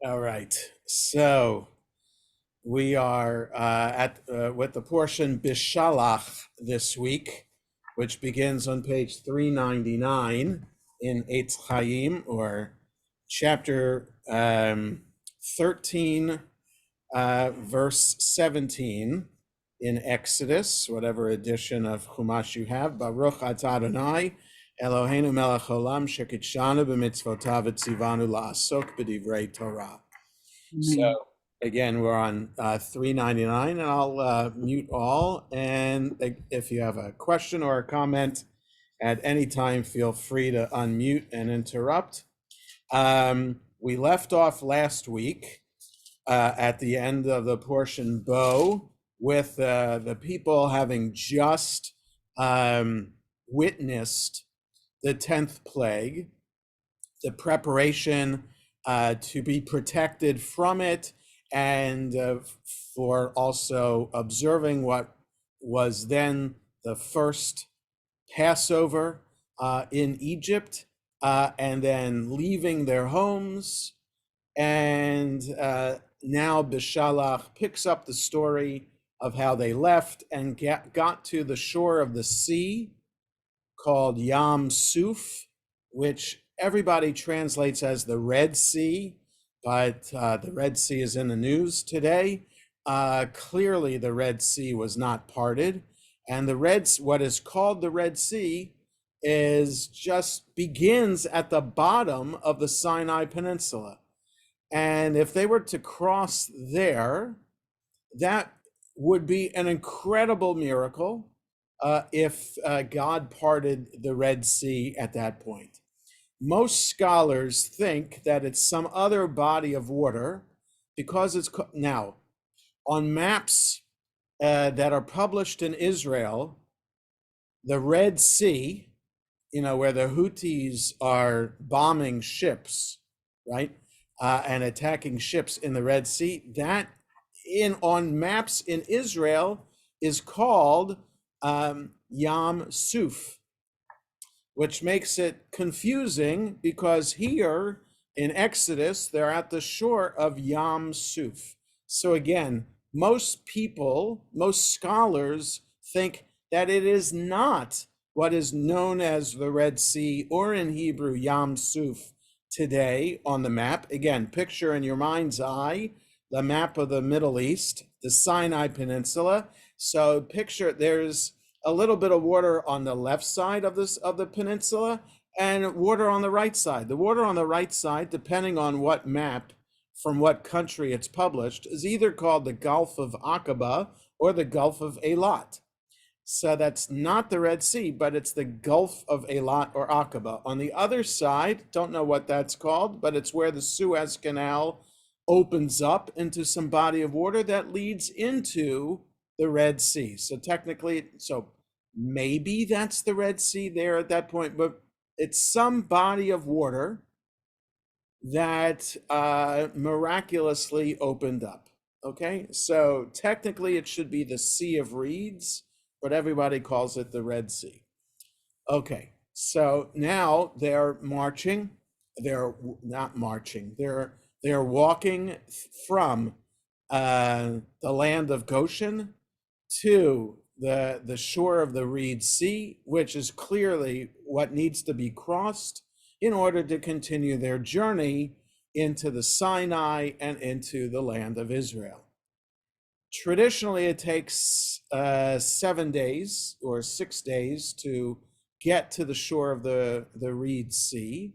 All right. So we are at with the portion BeShalach this week, which begins on page 399 in Eitz Chaim, or chapter 13, verse 17 in Exodus, whatever edition of Chumash you have. Baruch atah Adonai Eloheinu melech haolam shekidshanu b'mitzvotav v'tzivanu la'asok b'divrei Torah. So Amen. again, we're on 399, and I'll mute all. And if you have a question or a comment at any time, feel free to unmute and interrupt. We left off last week at the end of the portion Bo with the people having just witnessed the 10th plague, the preparation to be protected from it, and for also observing what was then the first Passover in Egypt, and then leaving their homes. And now BeShalach picks up the story of how they left and got to the shore of the sea called Yam Suf, which everybody translates as the Red Sea, but the Red Sea is in the news today. Clearly, the Red Sea was not parted, and what is called the Red Sea is just begins at the bottom of the Sinai Peninsula. And if they were to cross there, that would be an incredible miracle if God parted the Red Sea at that point. Most scholars think that it's some other body of water because it's now on maps that are published in Israel, the Red Sea, where the Houthis are bombing ships, right? And attacking ships in the Red Sea, that on maps in Israel is called Yam Suf, which makes it confusing because here in Exodus, they're at the shore of Yam Suf. So again, most scholars think that it is not what is known as the Red Sea, or in Hebrew, Yam Suf, today on the map. Again, picture in your mind's eye the map of the Middle East, the Sinai Peninsula. So picture there's a little bit of water on the left side of the peninsula and water on the right side. The water on the right side, depending on what map from what country it's published, is either called the Gulf of Aqaba or the Gulf of Eilat. So that's not the Red Sea, but it's the Gulf of Eilat or Aqaba. On the other side, don't know what that's called, but it's where the Suez Canal opens up into some body of water that leads into the Red Sea. So technically, maybe that's the Red Sea there at that point, but it's some body of water that miraculously opened up. Okay, so technically it should be the Sea of Reeds, but everybody calls it the Red Sea. Okay, so now they're marching. They're not marching. They're walking from the land of Goshen to the shore of the Reed Sea, which is clearly what needs to be crossed in order to continue their journey into the Sinai and into the land of Israel. Traditionally, it takes 7 days or 6 days to get to the shore of the Reed Sea,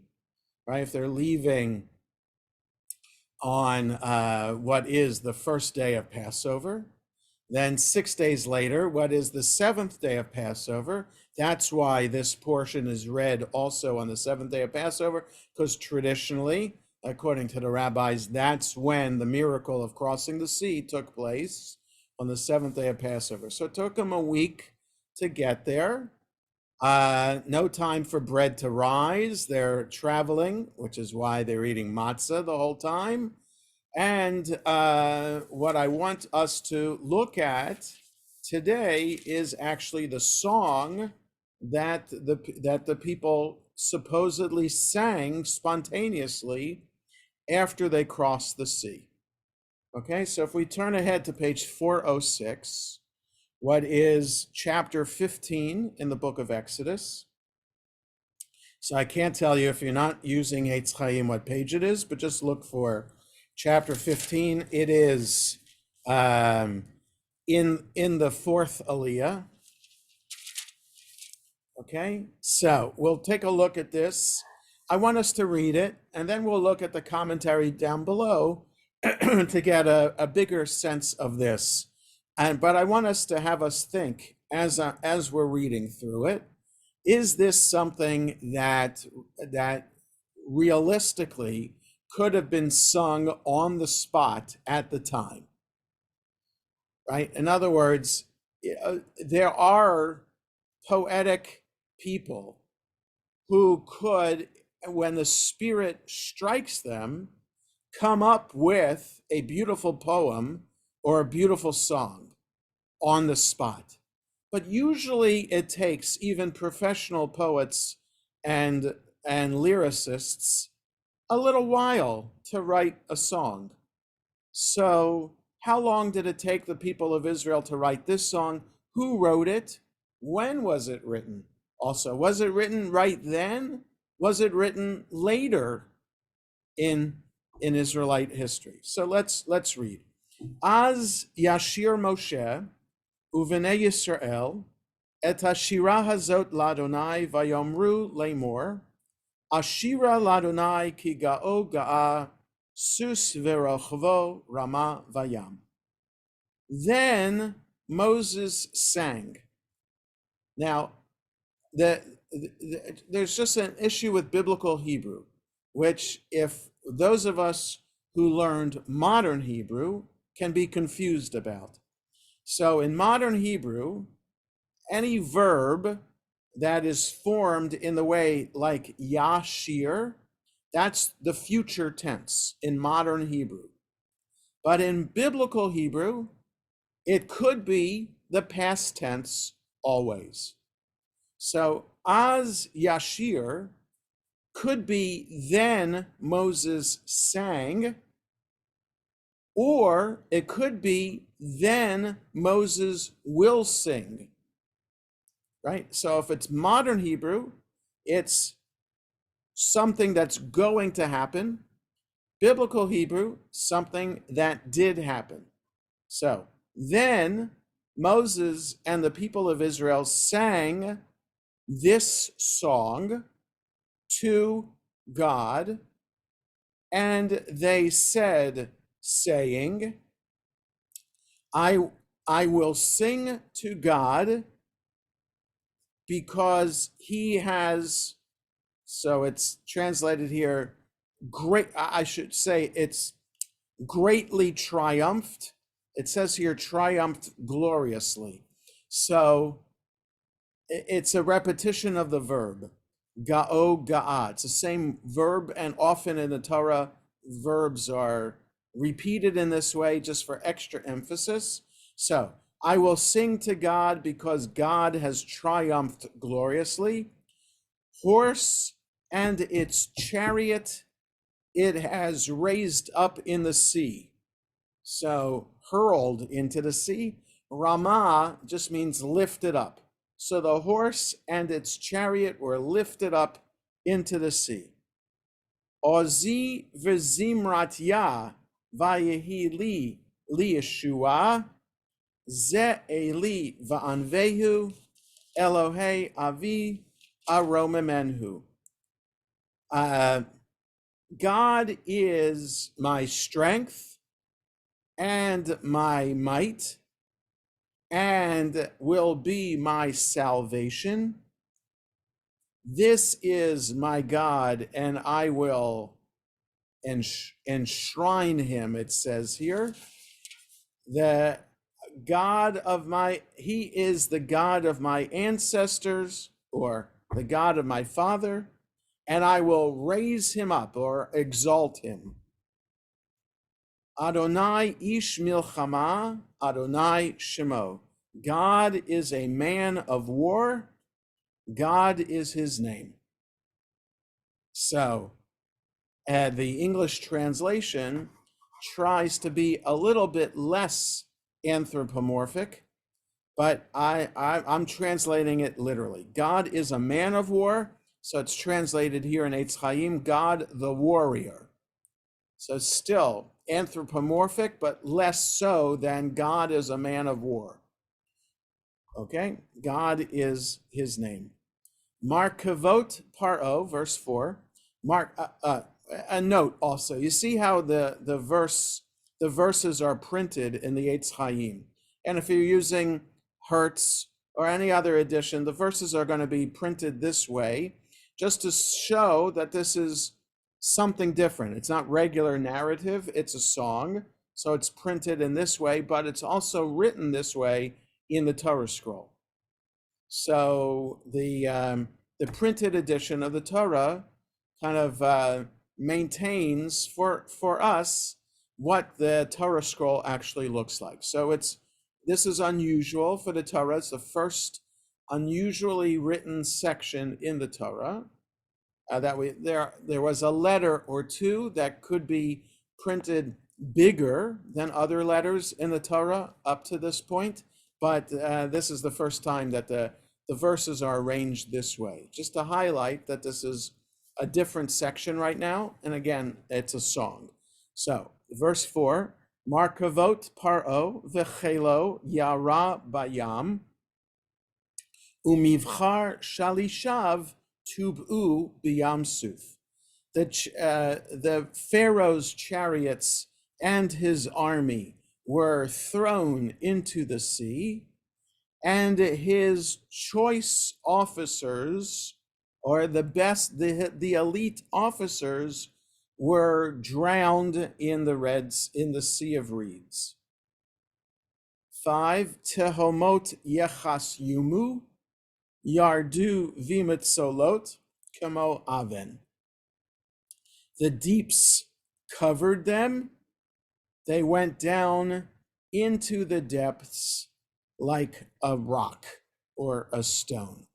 right? If they're leaving on what is the first day of Passover, then 6 days later, what is the seventh day of Passover? That's why this portion is read also on the seventh day of Passover, because traditionally, according to the rabbis, that's when the miracle of crossing the sea took place, on the seventh day of Passover. So it took them a week to get there. No time for bread to rise. They're traveling, which is why they're eating matzah the whole time. And what I want us to look at today is actually the song that the people supposedly sang spontaneously after they crossed the sea. Okay, so if we turn ahead to page 406, what is chapter 15 in the book of Exodus. So I can't tell you if you're not using Eitz Chaim what page it is, but just look for chapter 15. It is in the fourth Aliyah. Okay, so we'll take a look at this. I want us to read it, and then we'll look at the commentary down below to get a bigger sense of this. But I want us to have us think as we're reading through it. Is this something that realistically could have been sung on the spot at the time? Right? In other words, there are poetic people who could, when the Spirit strikes them, come up with a beautiful poem or a beautiful song on the spot. But usually it takes even professional poets and lyricists a little while to write a song. So how long did it take the people of Israel to write this song? Who wrote it? When was it written? Also, was it written right then? Was it written later in Israelite history? So let's read. Az Yashir Moshe Uvenei Yisrael et hashira hazot ladonai vayomru lemor Ashira ladonai ki ga'o ga'a sus verochvo rama vayam. Then Moses sang. Now, there's just an issue with biblical Hebrew, which if those of us who learned modern Hebrew can be confused about. So in modern Hebrew, any verb that is formed in the way like yashir, that's the future tense in modern Hebrew. But in biblical Hebrew, it could be the past tense always. So az yashir could be then Moses sang, or it could be then Moses will sing, right? So if it's modern Hebrew, it's something that's going to happen. Biblical Hebrew, something that did happen. So then Moses and the people of Israel sang this song to God, and they said, saying, I will sing to God because he has, so it's translated here, I should say it's greatly triumphed. It says here triumphed gloriously. So it's a repetition of the verb, ga'o ga'a. It's the same verb, and often in the Torah, verbs are repeated in this way just for extra emphasis. So I will sing to God because God has triumphed gloriously. Horse and its chariot it has raised up in the sea. So hurled into the sea. Ramah just means lifted up. So the horse and its chariot were lifted up into the sea. Ozi v'zimratya vayehi li Yeshua ze eli va'anvehu Elohei avi aromemenhu. God is my strength and my might, and will be my salvation. This is my God, and I will enshrine him, it says here. The God of he is the God of my ancestors, or the God of my father, and I will raise him up or exalt him. Adonai ish milchama, Adonai shemo. God is a man of war. God is his name. So, The English translation tries to be a little bit less anthropomorphic, but I'm translating it literally. God is a man of war, so it's translated here in Eitz Chaim, God the warrior. So still anthropomorphic, but less so than God is a man of war. Okay, God is his name. Markavot Paro, verse 4. A note also. You see how the verses are printed in the Eitz Chaim. And if you're using Hertz or any other edition, the verses are going to be printed this way, just to show that this is something different. It's not regular narrative, it's a song. So it's printed in this way, but it's also written this way in the Torah scroll. So the printed edition of the Torah kind of maintains for us what the Torah scroll actually looks like. So this is unusual for the Torah. It's the first unusually written section in the Torah. There was a letter or two that could be printed bigger than other letters in the Torah up to this point, but this is the first time that the verses are arranged this way, just to highlight that this is a different section right now, and again, it's a song. So, verse 4, Markavot Paro v'chelo yara bayam umivchar shalishav tub'u b'yamsuf. The Pharaoh's chariots and his army were thrown into the sea, and his choice officers, or the elite officers, were drowned in the Sea of Reeds. 5, Tehomot Yechas Yumu, Yardu Vimitsolot, Kamo Aven. The deeps covered them. They went down into the depths like a rock or a stone.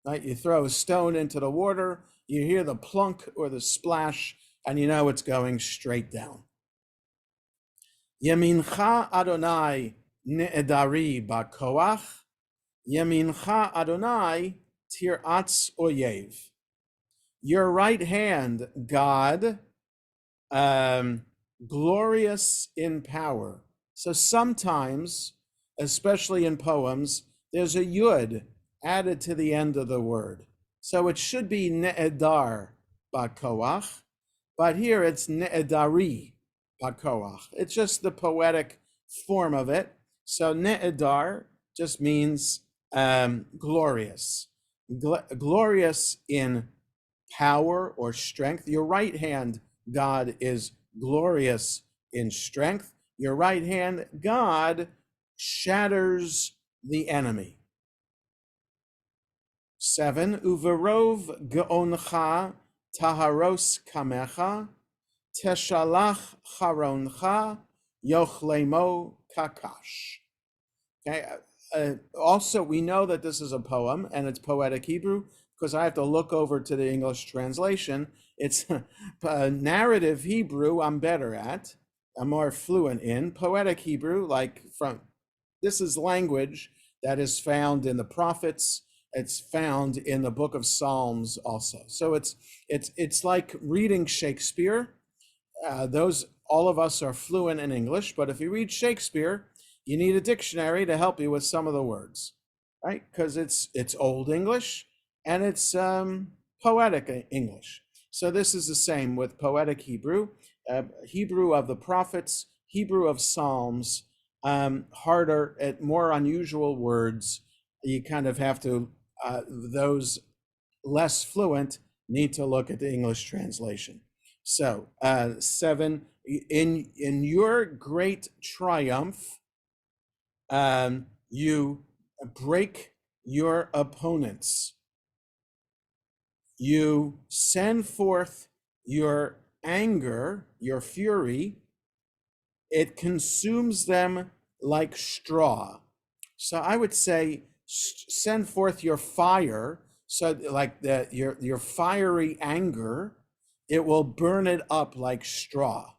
Right? You throw a stone into the water, you hear the plunk or the splash, and you know it's going straight down. Yemincha Adonai ne'edari ba'koach, Yemincha Adonai tir'atz oyev. Your right hand, God, glorious in power. So sometimes, especially in poems, there's a yud added to the end of the word. So it should be ne'edar ba'koach, but here it's ne'edari ba'koach. It's just the poetic form of it. So ne'edar just means glorious. Glorious in power or strength. Your right hand, God, is glorious in strength. Your right hand, God, shatters the enemy. 7, Uverov ge'oncha taharos kamecha, teshalach charoncha yochlemo kakash. Okay. Also, we know that this is a poem and it's poetic Hebrew because I have to look over to the English translation. It's narrative Hebrew I'm better at. I'm more fluent in. Poetic Hebrew, this is language that is found in the prophets. It's found in the book of Psalms also. So it's like reading Shakespeare. All of us are fluent in English, but if you read Shakespeare, you need a dictionary to help you with some of the words, right? Because it's Old English and it's poetic English. So this is the same with poetic Hebrew, Hebrew of the prophets, Hebrew of Psalms, harder, at more unusual words. You kind of have to, those less fluent need to look at the English translation. So 7, in your great triumph, you break your opponents. You send forth your anger, your fury. It consumes them like straw. So I would say send forth your fire. So like your fiery anger, it will burn it up like straw.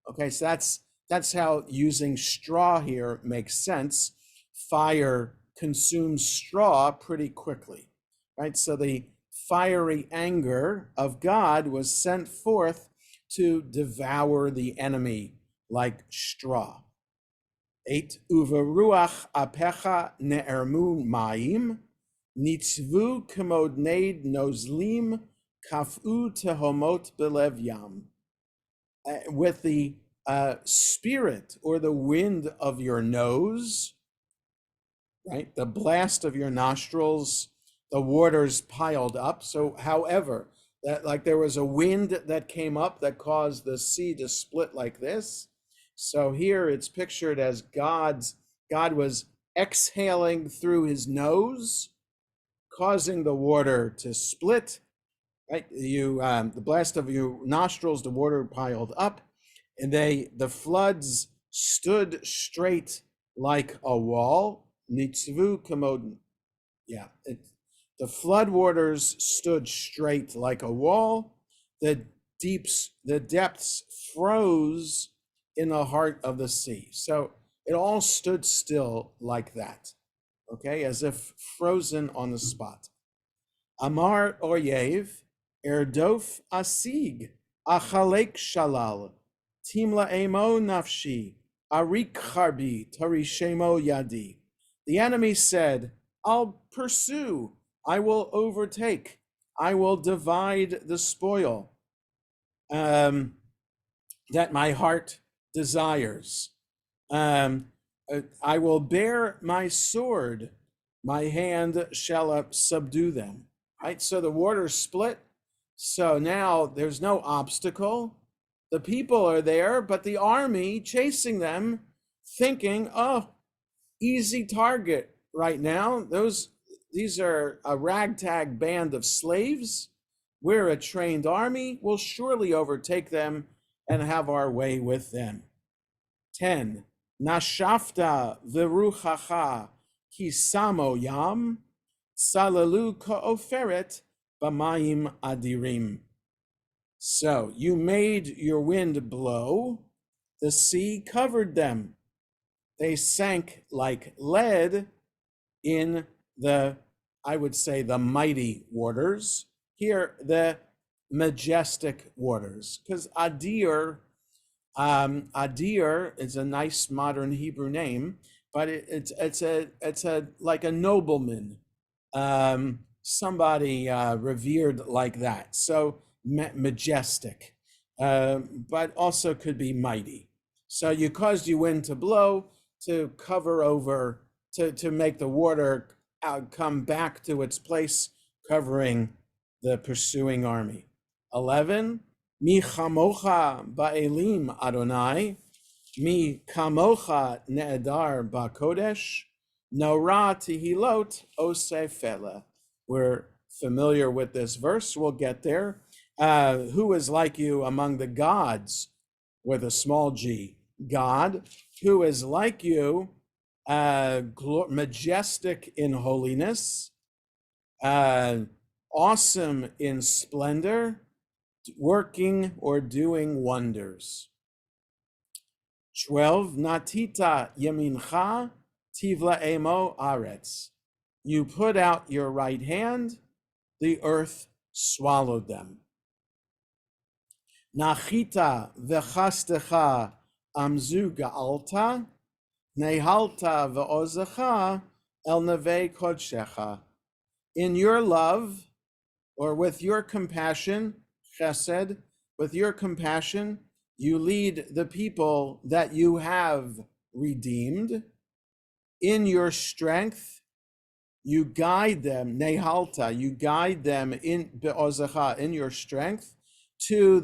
Okay, so that's how using straw here makes sense. Fire consumes straw pretty quickly, right? So the fiery anger of God was sent forth to devour the enemy like straw. 8 Uveruach apecha ne'ermu mayim nitzvu kemodneid nozlim kafu tehomot belev yam. With the spirit or the wind of your nose, right? The blast of your nostrils, the waters piled up. So, however, that like there was a wind that came up that caused the sea to split like this. So here it's pictured as God was exhaling through his nose, causing the water to split. Right, the blast of your nostrils, the water piled up, and the floods stood straight like a wall. Nitzvu kamod, yeah. The flood waters stood straight like a wall. The depths froze in the heart of the sea. So it all stood still like that, okay, as if frozen on the spot. Amar Oyev, Erdof Asig, Achalek Shalal, Timla Emo Nafshi, Arik Harbi, Tarishemo Yadi. The enemy said, I'll pursue, I will overtake, I will divide the spoil that my heart desires. I will bear my sword, my hand shall subdue them. Right? So the water split. So now there's no obstacle. The people are there, but the army chasing them, thinking, oh, easy target right now. These are a ragtag band of slaves. We're a trained army. We'll surely overtake them and have our way with them. 10. Nashafta v'ruchacha kisamo yam salalu ka'oferet b'mayim adirim. So you made your wind blow, the sea covered them. They sank like lead in the, I would say, the mighty waters. Here, the majestic waters, because Adir is a nice modern Hebrew name, but it's a like a nobleman, somebody revered like that. So majestic, but also could be mighty. So you caused your wind to blow to cover over, to make the water come back to its place, covering the pursuing army. 11. Mi chamocha ba'elim Adonai, mi kamocha ne'edar ba'kodesh, nora tehilot osefela. We're familiar with this verse. We'll get there. Who is like you among the gods, with a small g, God, who is like you, majestic in holiness, awesome in splendor, working or doing wonders. 12. Natita yamincha tivla emo aretz. You put out your right hand, the earth swallowed them. Nachita v'chastecha amzu ga'alta, nehalta v'ozecha el neve kodshecha. In your love, or with your compassion, chesed, with your compassion, you lead the people that you have redeemed. In your strength, you guide them, nehalta, you guide them in be'ozecha, in your strength, to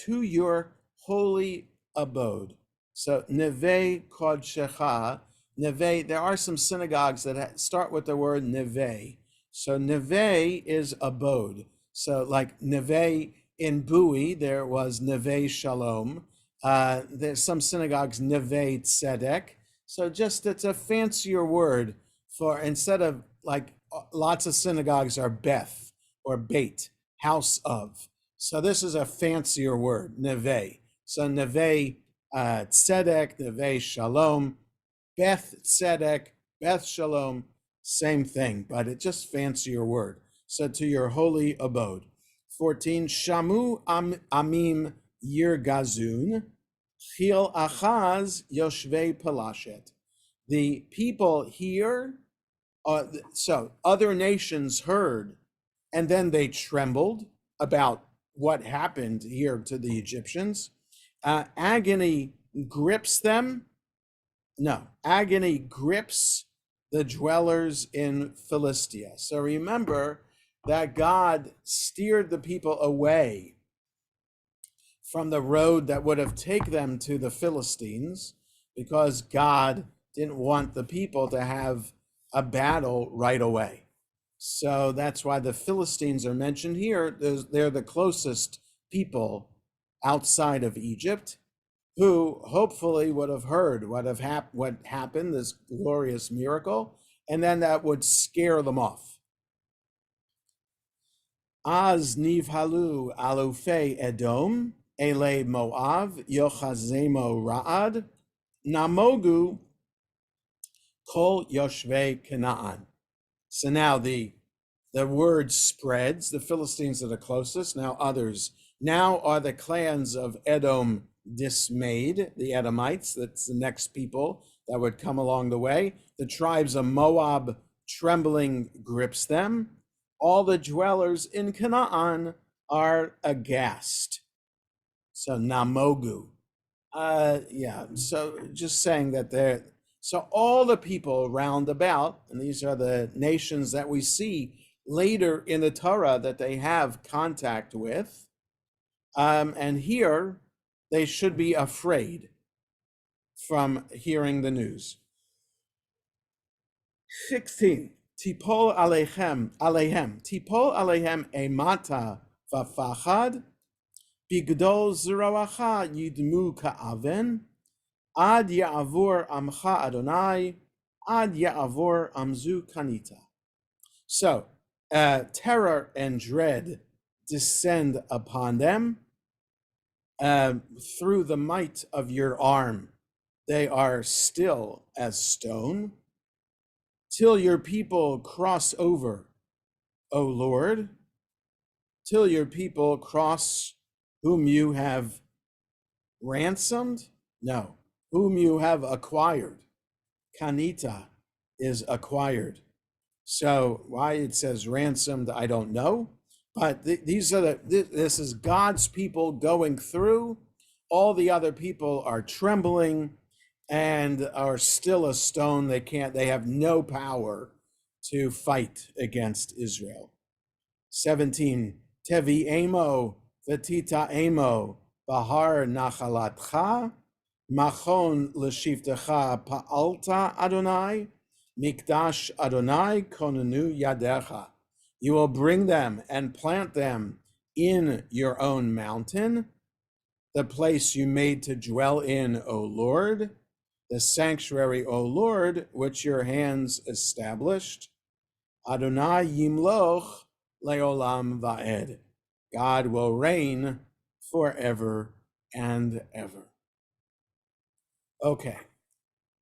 your holy abode. So neve kodshecha, neve, there are some synagogues that start with the word neve. So neve is abode. So like neve in Bowie, there was neve shalom. There's some synagogues neve tzedek. So just it's a fancier word for, instead of like lots of synagogues are Beth or Beit, house of. So this is a fancier word, neve. So neve tzedek, neve shalom, Beth tzedek, Beth shalom, same thing, but it's just fancier word. So to your holy abode. 14, shamu amim yirgazun, chil achaz yoshvei palashet. The people here, so other nations heard, and then they trembled about what happened here to the Egyptians. Agony grips them. No, agony grips the dwellers in Philistia. So remember that God steered the people away from the road that would have taken them to the Philistines because God didn't want the people to have a battle right away. So that's why the Philistines are mentioned here. They're the closest people outside of Egypt who hopefully would have heard what happened, this glorious miracle, and then that would scare them off. Az nivhalu alufei Edom, ele Moav, yochazemo Ra'ad, namogu kol yoshvei Canaan. So now the word spreads. The Philistines are the closest. Now others. Now are the clans of Edom dismayed, the Edomites. That's the next people that would come along the way. The tribes of Moab, trembling grips them. All the dwellers in Canaan are aghast. So namogu. So just saying that they're, so all the people round about, and these are the nations that we see later in the Torah that they have contact with, and here they should be afraid from hearing the news. 16, tipol alehem, tipol alehem emata vafachad, bigdol zerawacha yidmu ka'aven, ad ya'avor amcha Adonai, ad ya'avor amzu kanita. So, terror and dread descend upon them through the might of your arm. They are still as stone, till your people cross over, O Lord, till your people cross whom you have ransomed? No, whom you have acquired. Kanita is acquired. So why it says ransomed, I don't know. But these are this is God's people going through. All the other people are trembling and are still a stone. They have no power to fight against Israel. 17, Tevi emo, Vetita emo, Bahar nachalatcha, Machon l'shivtecha pa'alta Adonai, Mikdash Adonai konenu yadecha. You will bring them and plant them in your own mountain, the place you made to dwell in, O Lord, the sanctuary, O Lord, which your hands established. Adonai yimloch leolam va'ed. God will reign forever and ever. Okay,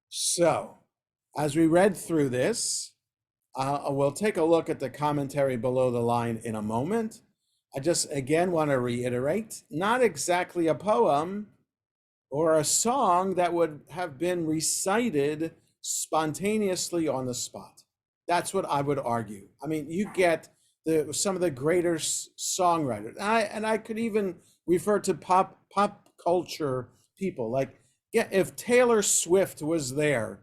so as we read through this, we'll take a look at the commentary below the line in a moment. I just again want to reiterate, not exactly a poem or a song that would have been recited spontaneously on the spot. That's what I would argue. I mean, you get some of the greater songwriters, and I could even refer to pop culture people. Like, yeah, if Taylor Swift was there,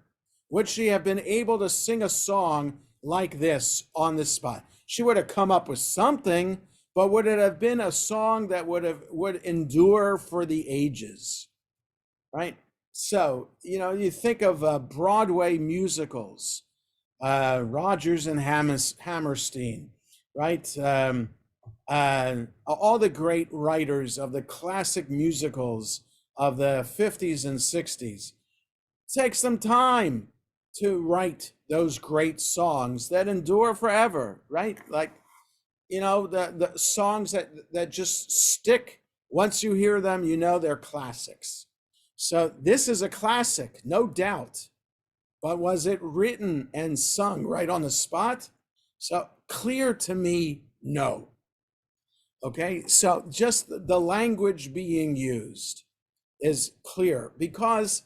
would she have been able to sing a song like this on the spot? She would have come up with something, but would it have been a song that would endure for the ages, right? So, you think of Broadway musicals, Rodgers and Hammerstein, right? All the great writers of the classic musicals of the 50s and 60s. Take some time to write those great songs that endure forever, right? Like the songs that just stick. Once you hear them, they're classics. So this is a classic, no doubt. But was it written and sung right on the spot? So clear to me, no. Okay, so just the language being used is clear, because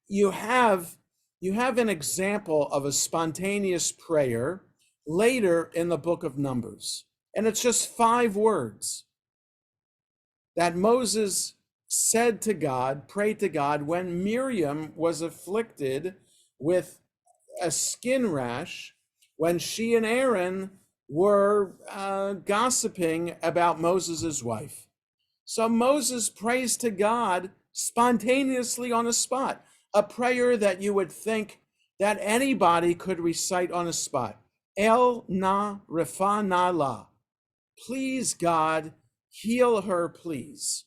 you have an example of a spontaneous prayer later in the book of Numbers, and it's just 5 words that Moses said to God, prayed to God, when Miriam was afflicted with a skin rash, when she and Aaron were gossiping about Moses's wife. So Moses prays to God spontaneously on the spot, a prayer that you would think that anybody could recite on the spot. El na refa na la. Please, God, heal her, please.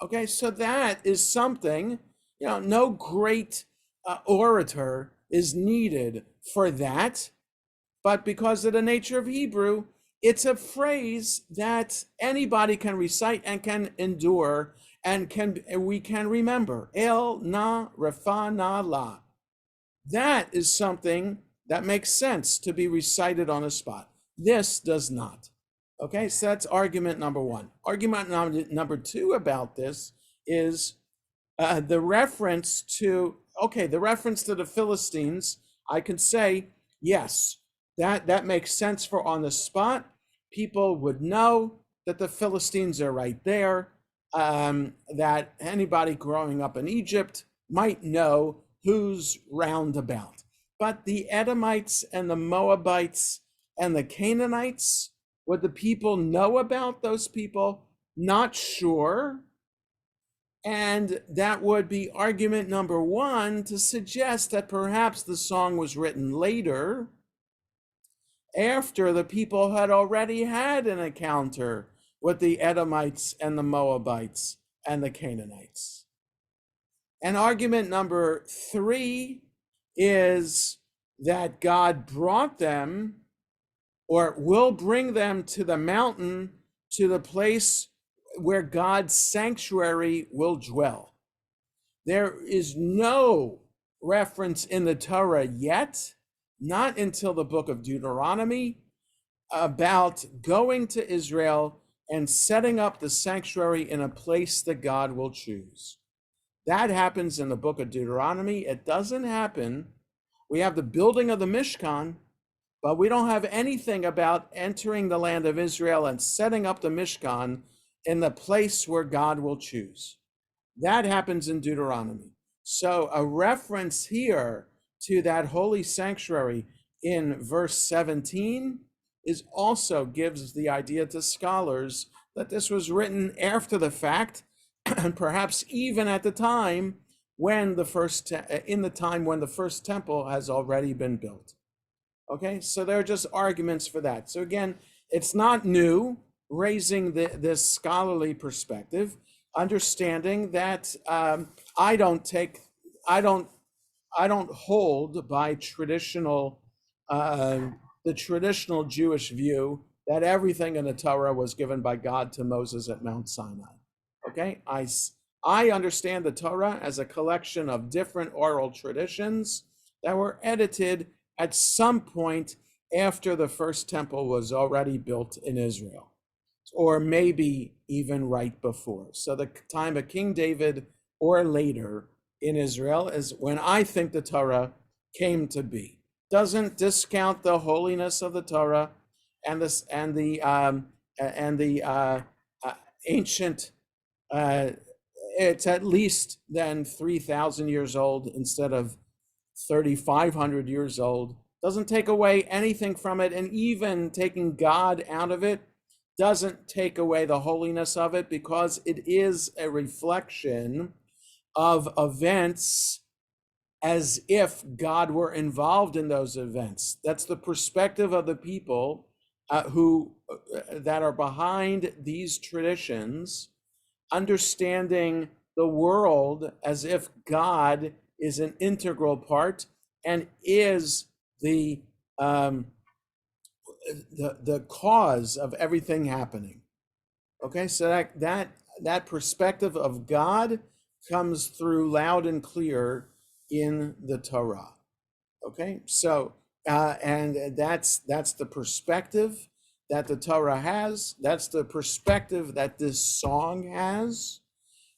Okay, so that is something, no great orator is needed for that. But because of the nature of Hebrew, it's a phrase that anybody can recite and can endure and we can remember. El na refa na la. That is something that makes sense to be recited on the spot. This does not. Okay, so that's argument number 1. Argument number 2 about this is the reference to the Philistines. I can say, yes, that makes sense for on the spot. People would know that the Philistines are right there, that anybody growing up in Egypt might know who's round about. But the Edomites and the Moabites and the Canaanites, would the people know about those people? Not sure. And that would be argument number 1 to suggest that perhaps the song was written later, after the people had already had an encounter with the Edomites and the Moabites and the Canaanites. And argument number 3 is that God brought them, or will bring them, to the mountain, to the place where God's sanctuary will dwell. There is no reference in the Torah yet, not until the book of Deuteronomy, about going to Israel and setting up the sanctuary in a place that God will choose. That happens in the book of Deuteronomy. It doesn't happen. We have the building of the Mishkan, but we don't have anything about entering the land of Israel and setting up the Mishkan in the place where God will choose. That happens in Deuteronomy. So a reference here to that holy sanctuary in verse 17 is also gives the idea to scholars that this was written after the fact, and perhaps even at the time when the first temple has already been built. Okay, so there are just arguments for that. So again, it's not new, raising this scholarly perspective, understanding that I don't hold by the traditional Jewish view that everything in the Torah was given by God to Moses at Mount Sinai. Okay, I understand the Torah as a collection of different oral traditions that were edited at some point after the first temple was already built in Israel, or maybe even right before. So the time of King David or later in Israel is when I think the Torah came to be. Doesn't discount the holiness of the Torah and the ancient. It's at least then 3,000 years old instead of 3,500 years old. Doesn't take away anything from it, and even taking God out of it doesn't take away the holiness of it, because it is a reflection of events as if God were involved in those events. That's the perspective of the people who that are behind these traditions, understanding the world as if God is an integral part and is the the cause of everything happening. Okay, so that perspective of God comes through loud and clear in the Torah. Okay, so and that's the perspective that the Torah has. That's the perspective that this song has.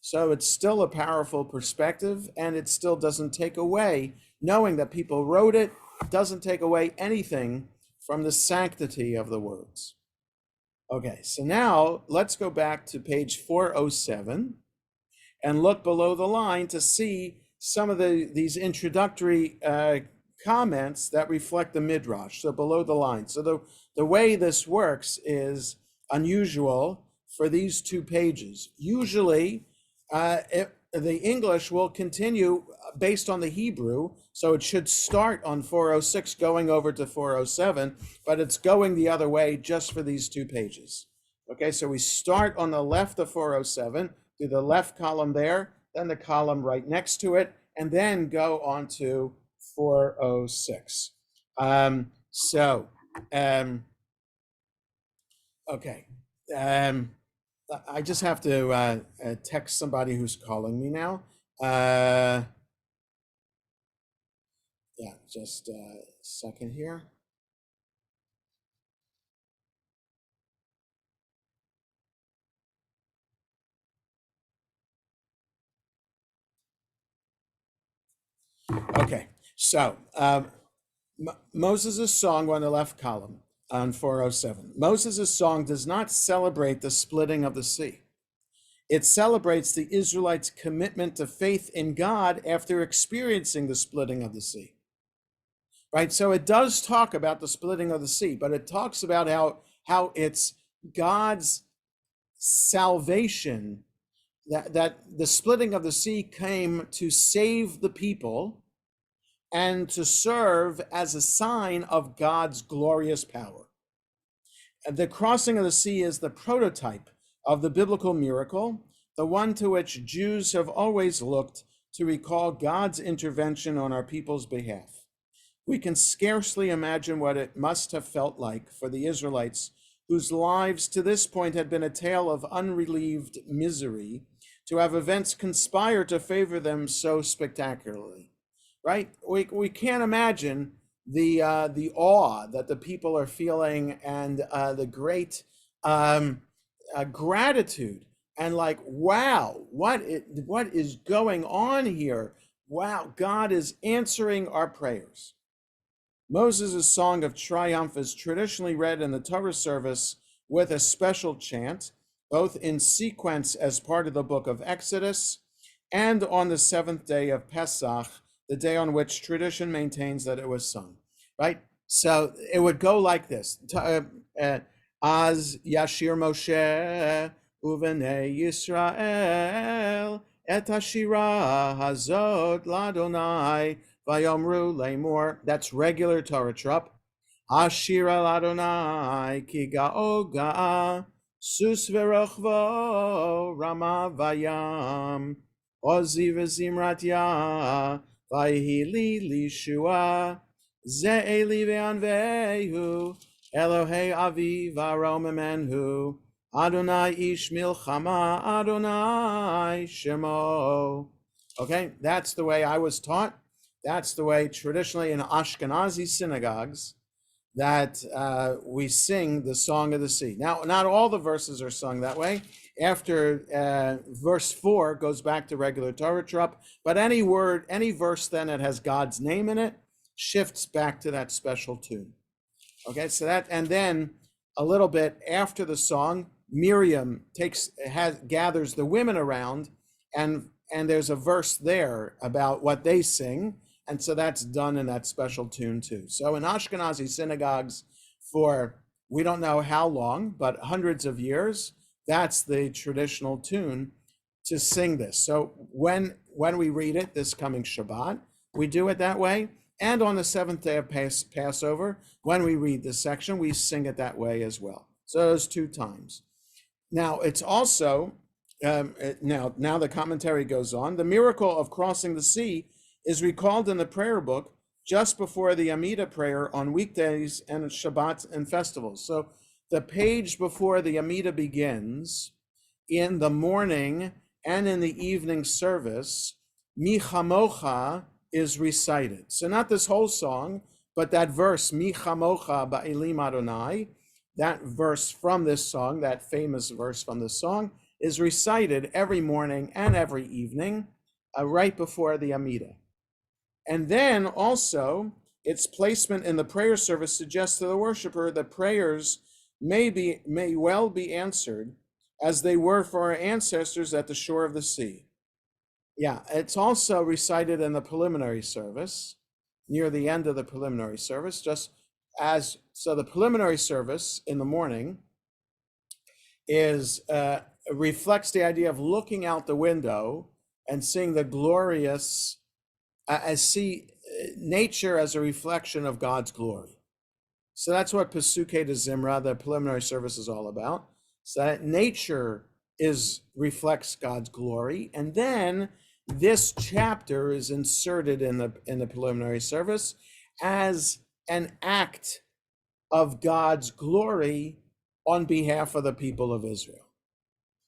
So it's still a powerful perspective, and it still doesn't take away, knowing that people wrote it, doesn't take away anything from the sanctity of the words. Okay, so now let's go back to page 407 and look below the line to see some of these introductory comments that reflect the midrash. So below the line. So the way this works is unusual for these two pages. Usually, the English will continue based on the Hebrew, so it should start on 406 going over to 407, but it's going the other way just for these two pages. Okay, so we start on the left of 407, do the left column there, then the column right next to it, and then go on to 406. Okay. I just have to text somebody who's calling me now. Yeah, just a second here. Okay, so Moses' song on the left column on 407. Moses' song does not celebrate the splitting of the sea. It celebrates the Israelites' commitment to faith in God after experiencing the splitting of the sea. Right? So it does talk about the splitting of the sea, but it talks about how it's God's salvation, that the splitting of the sea came to save the people and to serve as a sign of God's glorious power. The crossing of the sea is the prototype of the biblical miracle, the one to which Jews have always looked to recall God's intervention on our people's behalf. We can scarcely imagine what it must have felt like for the Israelites, whose lives to this point had been a tale of unrelieved misery, to have events conspire to favor them so spectacularly. Right? We can't imagine the awe that the people are feeling, and the great gratitude, and like, wow, what is going on here? Wow, God is answering our prayers. Moses' song of triumph is traditionally read in the Torah service with a special chant, both in sequence as part of the book of Exodus and on the seventh day of Pesach, the day on which tradition maintains that it was sung, right? So it would go like this. Az Yashir Moshe Uvenei Yisrael et hashira hazot ladonai vayomru lemor. That's regular Torah trop. Hashira ladonai ki gaoga sus verochvo rama vayam ozi vezimratya vayhili lishua ze'eli ve'anvehu Elohei avi varomemenhu Adonai ish milchama Adonai shemo. Okay, that's the way I was taught. That's the way traditionally in Ashkenazi synagogues that we sing the Song of the Sea. Now, not all the verses are sung that way. After verse 4 goes back to regular Torah trop, but any verse then that has God's name in it shifts back to that special tune. Okay, so that, and then a little bit after the song, Miriam gathers the women around, and there's a verse there about what they sing, and so that's done in that special tune too. So in Ashkenazi synagogues, for we don't know how long, but hundreds of years, that's the traditional tune to sing this. So when we read it this coming Shabbat, we do it that way. And on the seventh day of Passover, when we read this section, we sing it that way as well. So those two times. Now, it's also, now the commentary goes on. The miracle of crossing the sea is recalled in the prayer book just before the Amida prayer on weekdays and Shabbat and festivals. So the page before the Amida begins, in the morning and in the evening service, Mi Chamocha is recited. So not this whole song, but that verse, Mi Chamocha Ba'elim Adonai, that verse from this song, that famous verse from this song, is recited every morning and every evening, right before the Amida. And then also, its placement in the prayer service suggests to the worshiper that prayers may well be answered as they were for our ancestors at the shore of the sea. Yeah, it's also recited in the preliminary service, near the end of the preliminary service, so the preliminary service in the morning is reflects the idea of looking out the window and seeing the glorious, see nature as a reflection of God's glory. So that's what Pesukei de Zimra, the preliminary service, is all about. So that nature reflects God's glory, and then this chapter is inserted in the preliminary service as an act of God's glory on behalf of the people of Israel.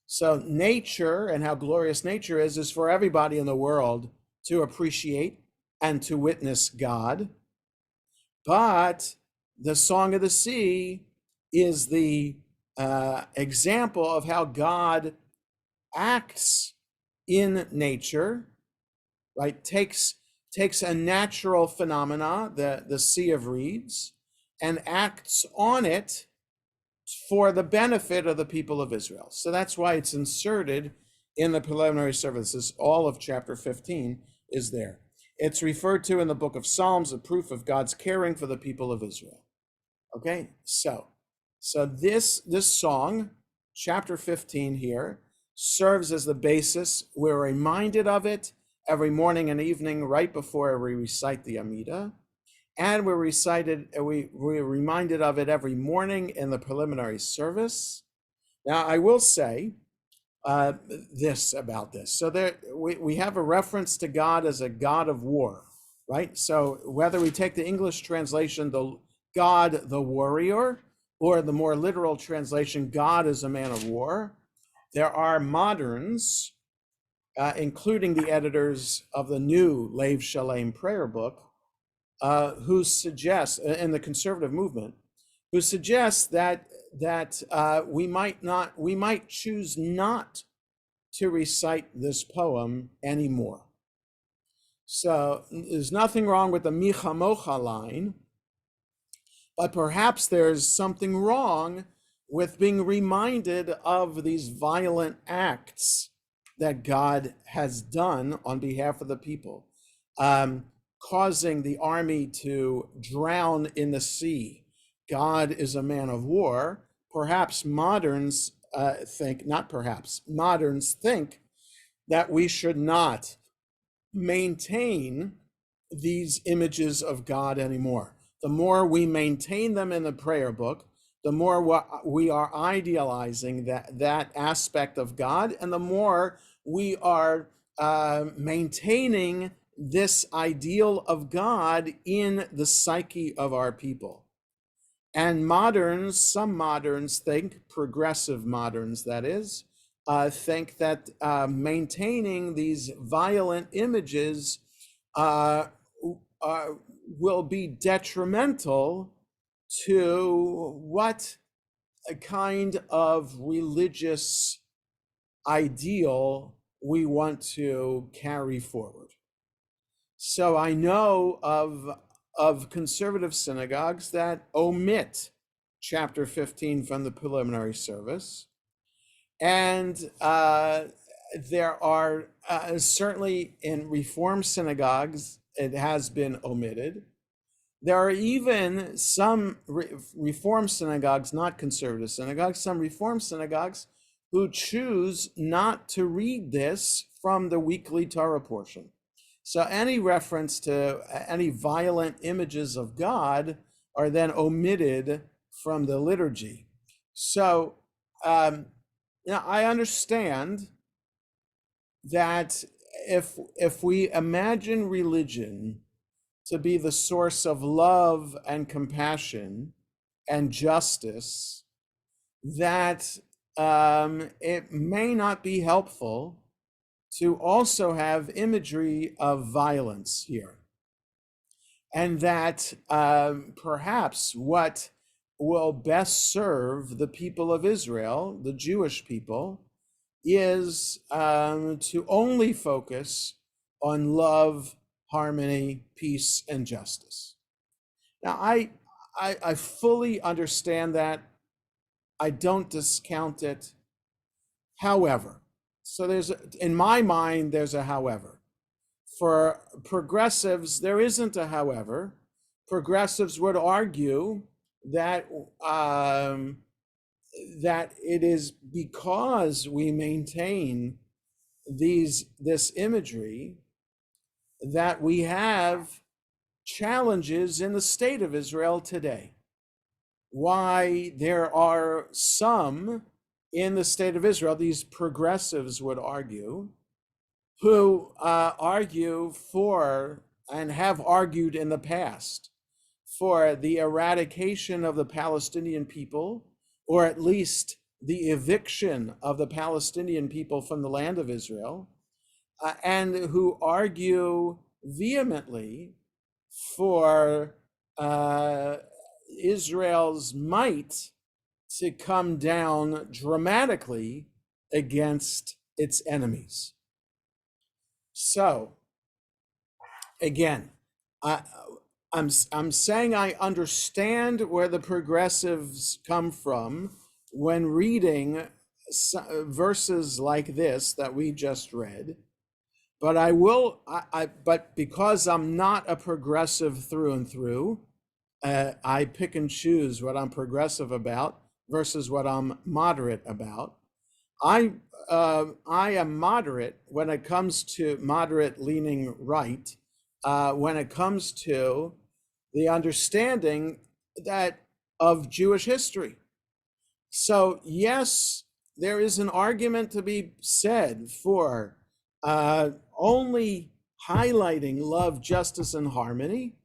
So nature and how glorious nature is for everybody in the world to appreciate and to witness God. But the Song of the Sea is the example of how God acts in nature, right? Takes a natural phenomena, the Sea of Reeds, and acts on it for the benefit of the people of Israel. So that's why it's inserted in the preliminary services. All of chapter 15 is there. It's referred to in the book of Psalms, a proof of God's caring for the people of Israel. Okay, so this song, chapter 15 here, serves as the basis. We're reminded of it every morning and evening right before we recite the Amida. And we're reminded of it every morning in the preliminary service. Now, I will say this about this. So we have a reference to God as a God of war, right? So whether we take the English translation, the God the warrior, or the more literal translation, God is a man of war, there are moderns, including the editors of the new Lev Shalem prayer book, who suggests, in the conservative movement, who suggests that we might choose not to recite this poem anymore. So there's nothing wrong with the Mi Chamocha line, but perhaps there's something wrong with being reminded of these violent acts that God has done on behalf of the people, causing the army to drown in the sea. God is a man of war. Perhaps moderns think that we should not maintain these images of God anymore. The more we maintain them in the prayer book, the more we are idealizing that aspect of God, and the more we are maintaining this ideal of God in the psyche of our people. And some moderns think, progressive moderns that is, think that maintaining these violent images will be detrimental to what a kind of religious ideal we want to carry forward. So I know of conservative synagogues that omit chapter 15 from the preliminary service. And there are certainly in Reform synagogues, it has been omitted. There are even some Reform synagogues, not conservative synagogues, some Reform synagogues who choose not to read this from the weekly Torah portion. So any reference to any violent images of God are then omitted from the liturgy. So I understand that if we imagine religion to be the source of love and compassion and justice, that it may not be helpful to also have imagery of violence here. And that perhaps what will best serve the people of Israel, the Jewish people, is to only focus on love, harmony, peace, and justice. Now, I fully understand that. I don't discount it. However, so in my mind, there's a however. For progressives, there isn't a however. Progressives would argue that that it is because we maintain this imagery that we have challenges in the state of Israel today. Why there are some in the state of Israel, these progressives would argue, who argue for and have argued in the past for the eradication of the Palestinian people, or at least the eviction of the Palestinian people from the land of Israel, and who argue vehemently for Israel's might to come down dramatically against its enemies. So, again, I'm saying I understand where the progressives come from when reading verses like this that we just read, but but because I'm not a progressive through and through, I pick and choose what I'm progressive about versus what I'm moderate about. I am moderate when it comes to moderate leaning right, when it comes to the understanding that of Jewish history. So yes, there is an argument to be said for only highlighting love, justice, and harmony.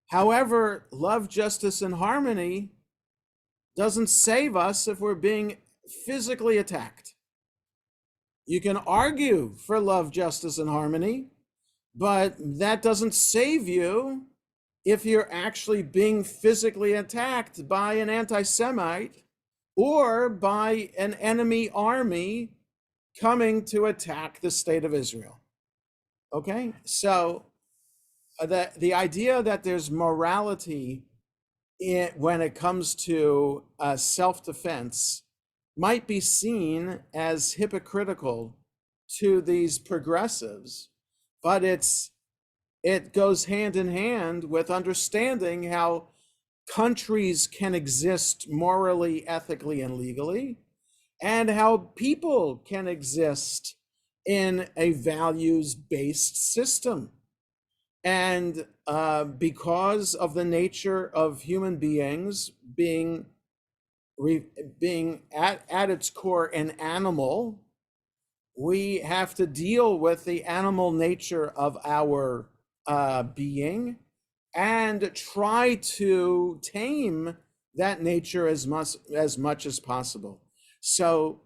However, love, justice, and harmony doesn't save us if we're being physically attacked. You can argue for love, justice, and harmony, but that doesn't save you if you're actually being physically attacked by an anti-Semite or by an enemy army coming to attack the state of Israel. Okay, so the idea that there's morality when it comes to self-defense might be seen as hypocritical to these progressives, but it goes hand in hand with understanding how countries can exist morally, ethically, and legally, and how people can exist in a values-based system. And because of the nature of human beings being at its core an animal, we have to deal with the animal nature of our being and try to tame that nature as much as possible. So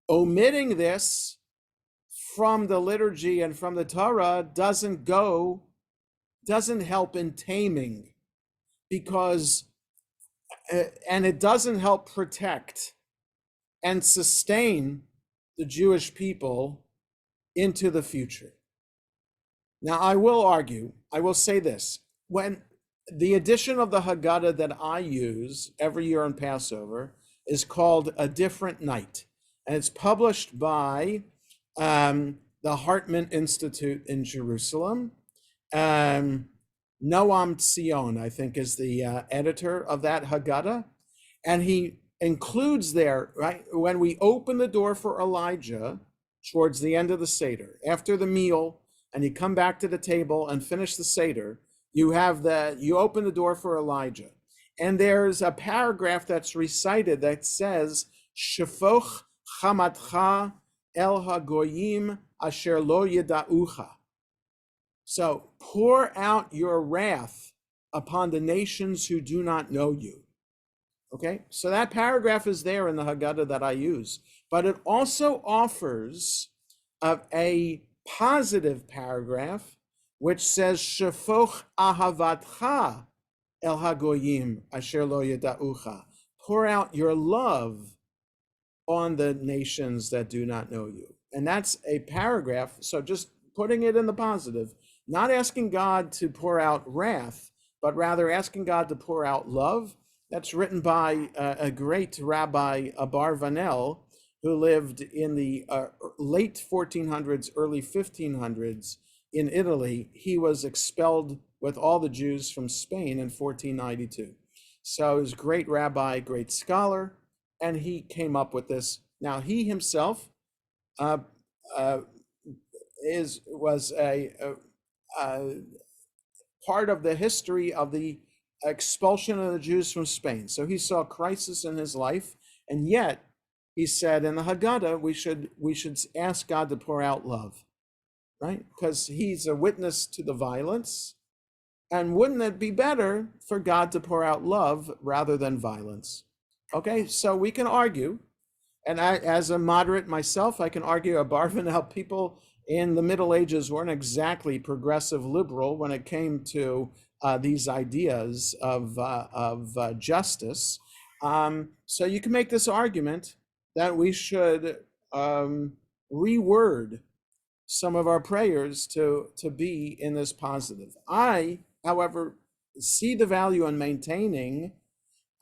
omitting this from the liturgy and from the Torah doesn't help in taming, because and it doesn't help protect and sustain the Jewish people into the future. Now, I will say this: when the edition of the Haggadah that I use every year on Passover is called A Different Night, and it's published by the Hartman Institute in Jerusalem. Noam Tzion, I think, is the editor of that Haggadah, and he includes there, right, when we open the door for Elijah towards the end of the Seder, after the meal, and you come back to the table and finish the Seder, you open the door for Elijah. And there's a paragraph that's recited that says, Shefoch chamatcha el hagoyim asher lo yeda'ucha. So pour out your wrath upon the nations who do not know you. Okay, so that paragraph is there in the Haggadah that I use, but it also offers a positive paragraph which says, Shefoch ahavatcha el hagoyim asher lo yada'ucha. Pour out your love on the nations that do not know you. And that's a paragraph. So just putting it in the positive, not asking God to pour out wrath, but rather asking God to pour out love. That's written by a great rabbi, Abarvanel, who lived in the late 1400s, early 1500s in Italy. He was expelled with all the Jews from Spain in 1492. So he was a great rabbi, great scholar, and he came up with this. Now he himself uh, uh, was a part of the history of the expulsion of the Jews from Spain. So he saw crisis in his life, and yet he said in the Haggadah we should ask God to pour out love, right? Because he's a witness to the violence, and wouldn't it be better for God to pour out love rather than violence? Okay, so we can argue, and I, as a moderate myself, I can argue Abarvanel people in the Middle Ages weren't exactly progressive liberal when it came to these ideas of justice. So you can make this argument that we should reword some of our prayers to be in this positive. I, however, see the value in maintaining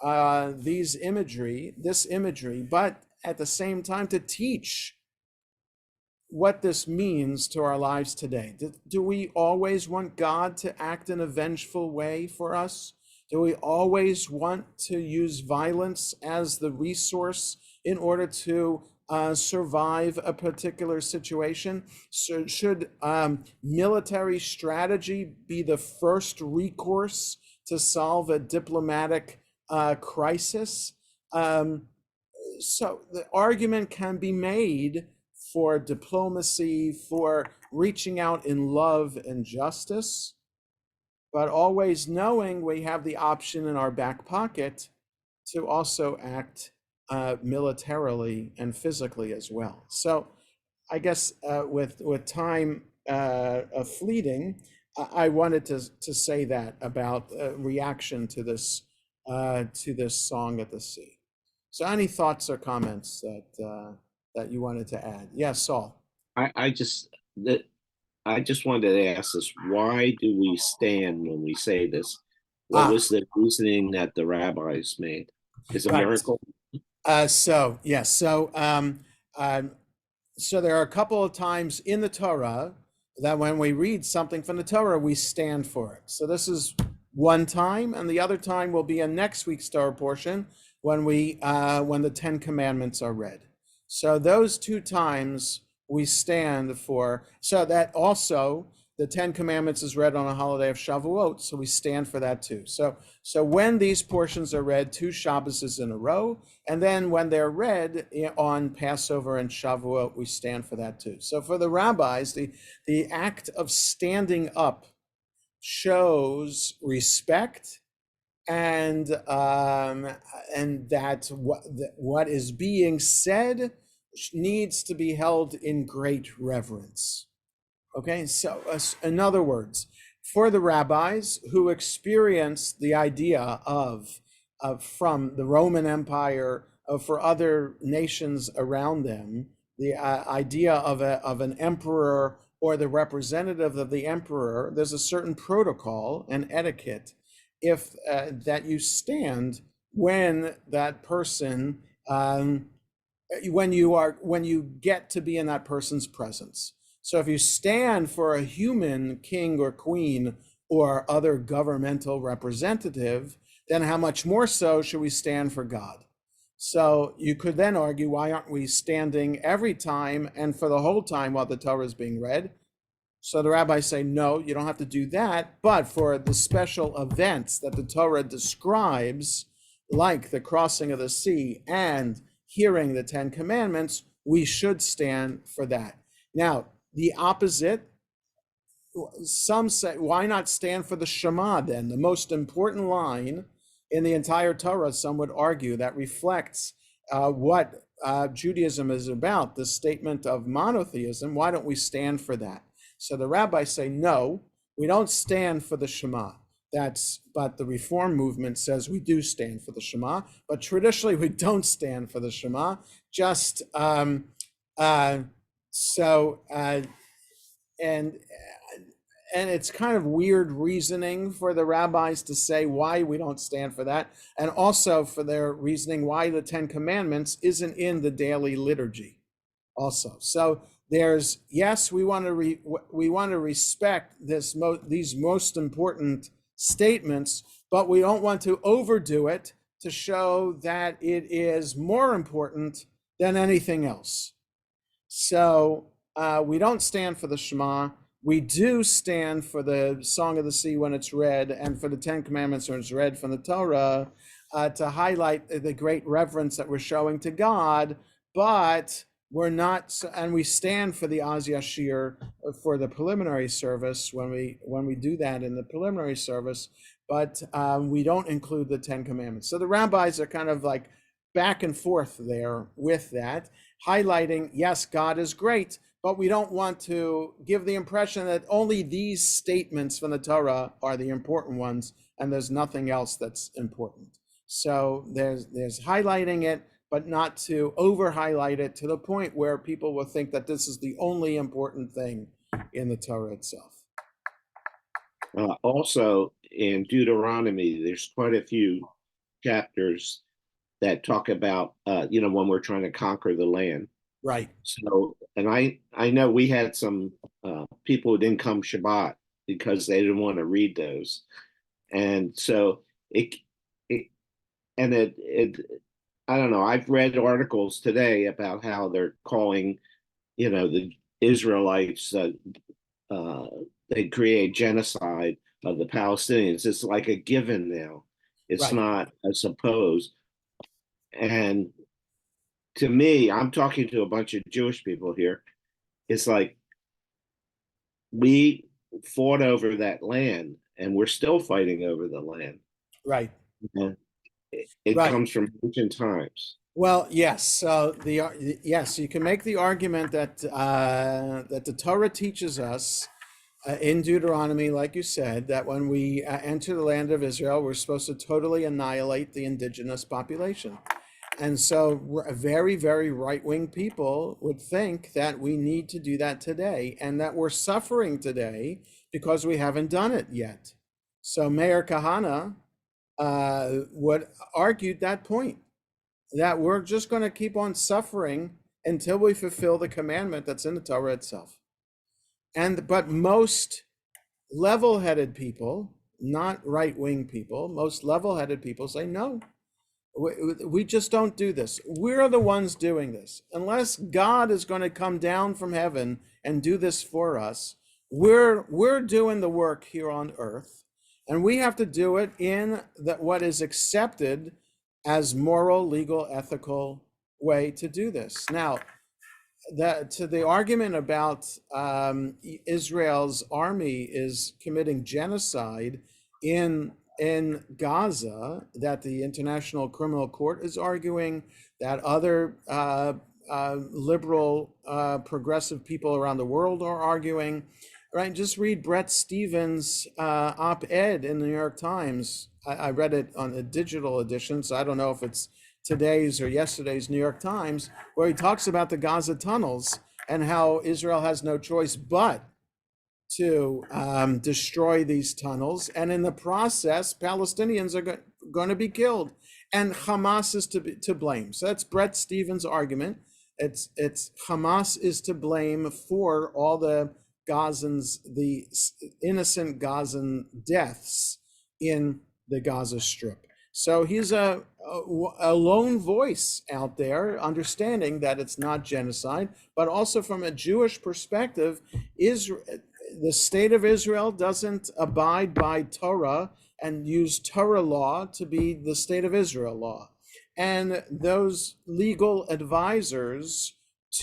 this imagery, but at the same time to teach what this means to our lives today. Do we always want God to act in a vengeful way for us? Do we always want to use violence as the resource in order to survive a particular situation? So should military strategy be the first recourse to solve a diplomatic crisis? So the argument can be made for diplomacy, for reaching out in love and justice, but always knowing we have the option in our back pocket to also act militarily and physically as well. So I guess with time fleeting, I wanted to say that about reaction to this song at the sea. So any thoughts or comments that you wanted to add? Yes, Saul. I just that I just wanted to ask this: why do we stand when we say this? What Ah, was the reasoning that the rabbis made? Is a right. miracle? So yes. So there are a couple of times in the Torah that when we read something from the Torah, we stand for it. So this is one time, and the other time will be in next week's Torah portion when when the Ten Commandments are read. So those two times we stand for. So that also the Ten Commandments is read on a holiday of Shavuot, so we stand for that too. So when these portions are read 2 Shabbases in a row, and then when they're read on Passover and Shavuot, we stand for that too. So for the rabbis, the act of standing up shows respect, and that what is being said needs to be held in great reverence. Okay, so in other words, for the rabbis who experienced the idea of from the Roman Empire, for other nations around them, the idea of an emperor or the representative of the emperor, there's a certain protocol and etiquette if that you stand when that person when you get to be in that person's presence. So if you stand for a human king or queen or other governmental representative, then how much more so should we stand for God? So you could then argue, why aren't we standing every time and for the whole time while the Torah is being read? So the rabbis say, no, you don't have to do that. But for the special events that the Torah describes, like the crossing of the sea and hearing the Ten Commandments, we should stand for that. Now, the opposite some say, why not stand for the Shema then? The most important line in the entire Torah, some would argue, that reflects what Judaism is about, the statement of monotheism. Why don't we stand for that? So the rabbis say, no, we don't stand for the Shema. But the Reform movement says we do stand for the Shema, but traditionally we don't stand for the Shema. Just uh, so and and it's kind of weird reasoning for the rabbis to say why we don't stand for that, and also for their reasoning why the Ten Commandments isn't in the daily liturgy also. So there's, yes, we want to respect these most important statements, but we don't want to overdo it to show that it is more important than anything else. So we don't stand for the Shema. We do stand for the Song of the Sea when it's read, and for the Ten Commandments when it's read from the Torah, to highlight the great reverence that we're showing to God. But we're not, and we stand for the Az Yashir for the preliminary service when we do that in the preliminary service, but we don't include the Ten Commandments. So the rabbis are kind of like back and forth there with that, highlighting, yes, God is great, but we don't want to give the impression that only these statements from the Torah are the important ones and there's nothing else that's important. So there's highlighting it, but not to over highlight it to the point where people will think that this is the only important thing in the Torah itself. Also, in Deuteronomy, there's quite a few chapters that talk about, when we're trying to conquer the land. Right. So, and I know we had some people who didn't come Shabbat because they didn't want to read those, and so it and it I don't know. I've read articles today about how they're calling, the Israelites, uh, they create genocide of the Palestinians. It's like a given now. It's Right. not a supposed. And to me, I'm talking to a bunch of Jewish people here. It's like we fought over that land and we're still fighting over the land. Right. And it Right. comes from ancient times. Well, yes. So yes, you can make the argument that that the Torah teaches us in Deuteronomy, like you said, that when we enter the land of Israel, we're supposed to totally annihilate the indigenous population. And so very, very right-wing people would think that we need to do that today and that we're suffering today because we haven't done it yet. So Mayor Kahana would argue that point, that we're just going to keep on suffering until we fulfill the commandment that's in the Torah itself. But most level-headed people, not right-wing people, most level-headed people say, no, we just don't do this. We're the ones doing this. Unless God is going to come down from heaven and do this for us, we're doing the work here on earth, and we have to do it in what is accepted as moral, legal, ethical way to do this. Now, to the argument about Israel's army is committing genocide in Gaza, that the International Criminal Court is arguing, that other liberal, progressive people around the world are arguing, right? Just read Bret Stephens' op-ed in the New York Times. I read it on a digital edition, so I don't know if it's today's or yesterday's New York Times, where he talks about the Gaza tunnels and how Israel has no choice but to destroy these tunnels. And in the process, Palestinians are going to be killed. And Hamas is to blame. So that's Bret Stephens' argument. It's Hamas is to blame for all the innocent Gazan deaths in the Gaza Strip. So he's a lone voice out there, understanding that it's not genocide, but also from a Jewish perspective, the state of Israel doesn't abide by Torah and use Torah law to be the state of Israel law. And those legal advisors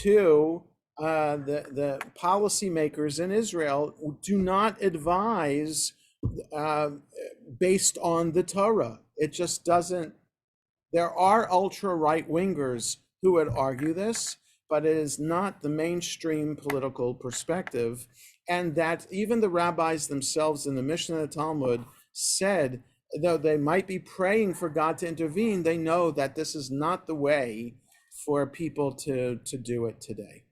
to the policymakers in Israel do not advise uh, based on the Torah. It just doesn't. There are ultra right wingers who would argue this, but it is not the mainstream political perspective. And that even the rabbis themselves in the Mishnah and the Talmud said, though they might be praying for God to intervene, they know that this is not the way for people to do it today.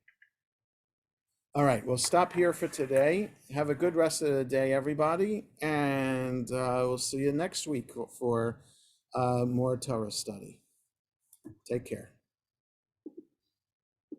All right, we'll stop here for today. Have a good rest of the day, everybody. And we'll see you next week for more Torah study. Take care.